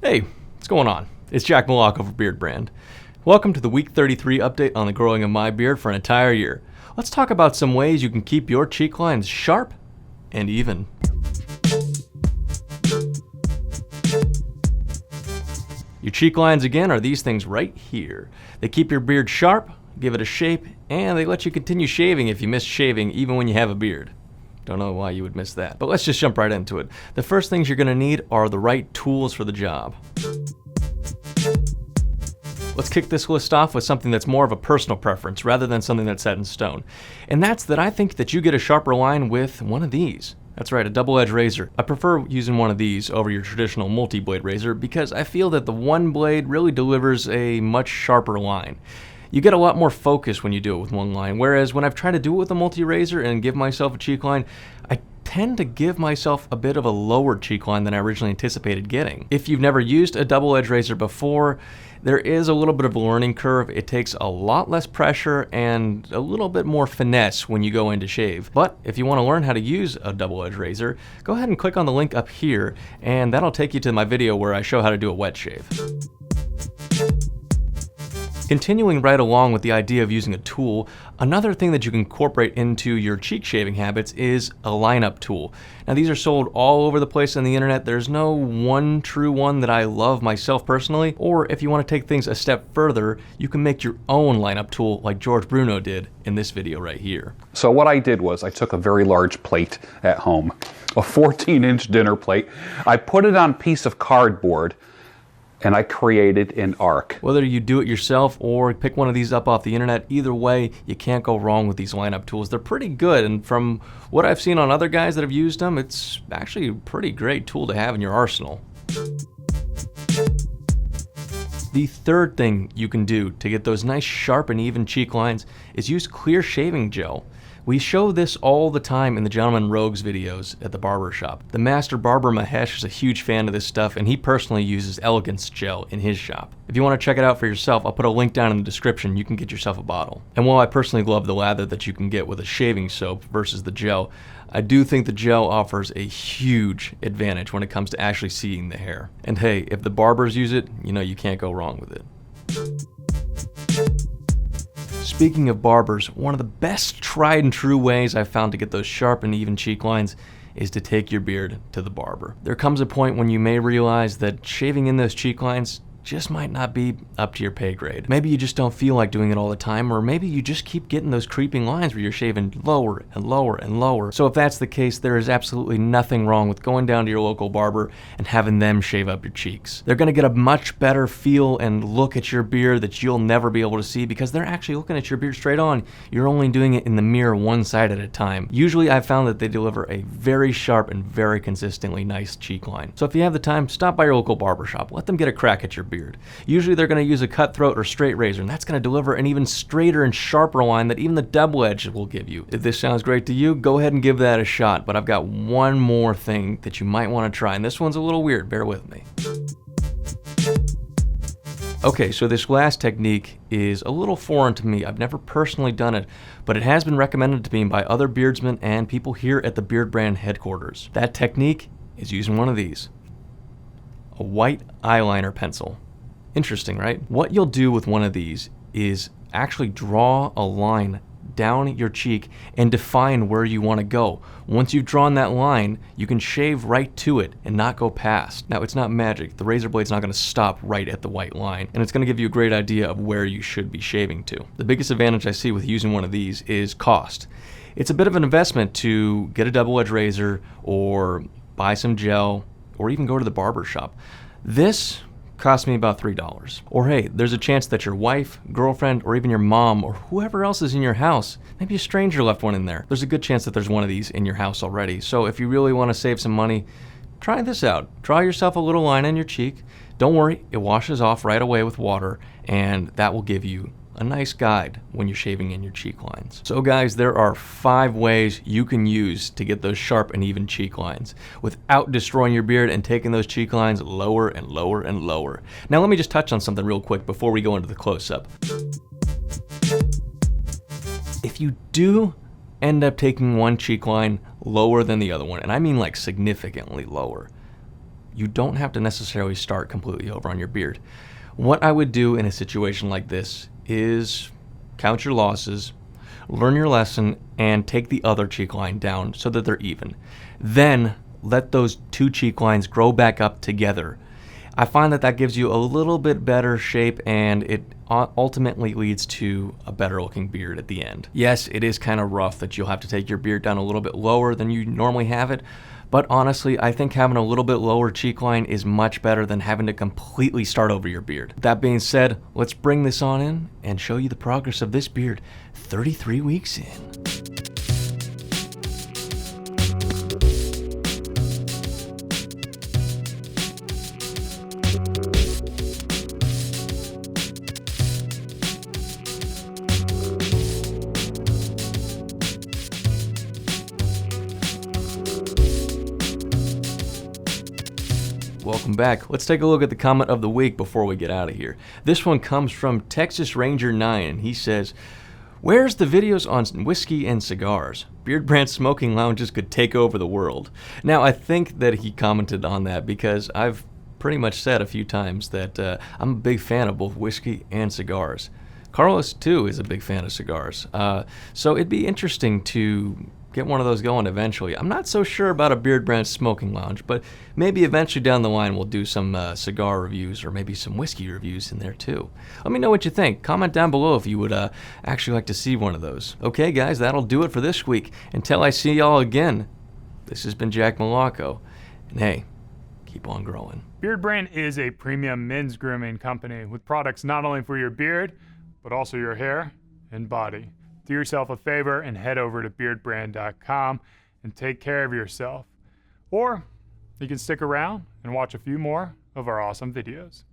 Hey, what's going on? It's Jack Milocco for Beardbrand. Welcome to the week 33 update on the growing of my beard for an entire year. Let's talk about some ways you can keep your cheek lines sharp and even. Your cheek lines, again, are these things right here. They keep your beard sharp, give it a shape, and they let you continue shaving if you miss shaving even when you have a beard. Don't know why you would miss that, but let's just jump right into it. The first things you're going to need are the right tools for the job. Let's kick this list off with something that's more of a personal preference rather than something that's set in stone. And that's that I think that you get a sharper line with one of these. That's right, a double-edged razor. I prefer using one of these over your traditional multi-blade razor because I feel that the one blade really delivers a much sharper line. You get a lot more focus when you do it with one line, whereas when I've tried to do it with a multi-razor and give myself a cheek line, I tend to give myself a bit of a lower cheek line than I originally anticipated getting. If you've never used a double-edged razor before, there is a little bit of a learning curve. It takes a lot less pressure and a little bit more finesse when you go in to shave. But if you want to learn how to use a double-edged razor, go ahead and click on the link up here, and that'll take you to my video where I show how to do a wet shave. Continuing right along with the idea of using a tool, another thing that you can incorporate into your cheek shaving habits is a lineup tool. Now these are sold all over the place on the internet. There's no one true one that I love myself personally, or if you want to take things a step further, you can make your own lineup tool like George Bruno did in this video right here. So what I did was I took a very large plate at home, a 14-inch dinner plate. I put it on a piece of cardboard and I created an arc. Whether you do it yourself or pick one of these up off the internet, either way, you can't go wrong with these lineup tools. They're pretty good, and from what I've seen on other guys that have used them, it's actually a pretty great tool to have in your arsenal. The third thing you can do to get those nice sharp and even cheek lines is use clear shaving gel. We show this all the time in the Gentleman Rogues videos at the barber shop. The master barber Mahesh is a huge fan of this stuff, and he personally uses Elegance gel in his shop. If you want to check it out for yourself, I'll put a link down in the description. You can get yourself a bottle. And while I personally love the lather that you can get with a shaving soap versus the gel, I do think the gel offers a huge advantage when it comes to actually seeing the hair. And hey, if the barbers use it, you know you can't go wrong with it. Speaking of barbers, one of the best tried and true ways I've found to get those sharp and even cheek lines is to take your beard to the barber. There comes a point when you may realize that shaving in those cheek lines just might not be up to your pay grade. Maybe you just don't feel like doing it all the time, or maybe you just keep getting those creeping lines where you're shaving lower and lower and lower. So if that's the case, there is absolutely nothing wrong with going down to your local barber and having them shave up your cheeks. They're gonna get a much better feel and look at your beard that you'll never be able to see because they're actually looking at your beard straight on. You're only doing it in the mirror one side at a time. Usually I've found that they deliver a very sharp and very consistently nice cheek line. So if you have the time, stop by your local barber shop. Let them get a crack at your beard. Usually they're going to use a cutthroat or straight razor, and that's going to deliver an even straighter and sharper line that even the double edge will give you. If this sounds great to you, go ahead and give that a shot, but I've got one more thing that you might want to try, and this one's a little weird, bear with me. Okay, so this last technique is a little foreign to me. I've never personally done it, but it has been recommended to me by other beardsmen and people here at the Beardbrand headquarters. That technique is using one of these. A white eyeliner pencil. Interesting, right? What you'll do with one of these is actually draw a line down your cheek and define where you want to go. Once you've drawn that line, you can shave right to it and not go past. Now, it's not magic. The razor blade's not going to stop right at the white line, and it's going to give you a great idea of where you should be shaving to. The biggest advantage I see with using one of these is cost. It's a bit of an investment to get a double-edged razor or buy some gel or even go to the barber shop. This cost me about $3. Or hey, there's a chance that your wife, girlfriend, or even your mom, or whoever else is in your house, maybe a stranger left one in there. There's a good chance that there's one of these in your house already. So if you really want to save some money, try this out. Draw yourself a little line on your cheek. Don't worry, it washes off right away with water, and that will give you a nice guide when you're shaving in your cheek lines. So guys, there are 5 ways you can use to get those sharp and even cheek lines without destroying your beard and taking those cheek lines lower and lower and lower. Now let me just touch on something real quick before we go into the close-up. If you do end up taking one cheek line lower than the other one, and I mean like significantly lower, you don't have to necessarily start completely over on your beard. What I would do in a situation like this is count your losses, learn your lesson, and take the other cheek line down so that they're even. Then let those two cheek lines grow back up together. I find that that gives you a little bit better shape, and it ultimately leads to a better looking beard at the end. Yes, it is kind of rough that you'll have to take your beard down a little bit lower than you normally have it, but honestly, I think having a little bit lower cheek line is much better than having to completely start over your beard. That being said, let's bring this on in and show you the progress of this beard 33 weeks in. Welcome back. Let's take a look at the comment of the week before we get out of here. This one comes from Texas Ranger 9, and he says, "Where's the videos on whiskey and cigars? Beardbrand smoking lounges could take over the world." Now, I think that he commented on that because I've pretty much said a few times that I'm a big fan of both whiskey and cigars. Carlos, too, is a big fan of cigars. So it'd be interesting to get one of those going eventually. I'm not so sure about a Beardbrand smoking lounge, but maybe eventually down the line we'll do some cigar reviews or maybe some whiskey reviews in there too. Let me know what you think. Comment down below if you would actually like to see one of those. Okay guys, that'll do it for this week. Until I see y'all again, this has been Jack Milocco, and hey, keep on growing. Beardbrand is a premium men's grooming company with products not only for your beard, but also your hair and body. Do yourself a favor and head over to beardbrand.com and take care of yourself. Or you can stick around and watch a few more of our awesome videos.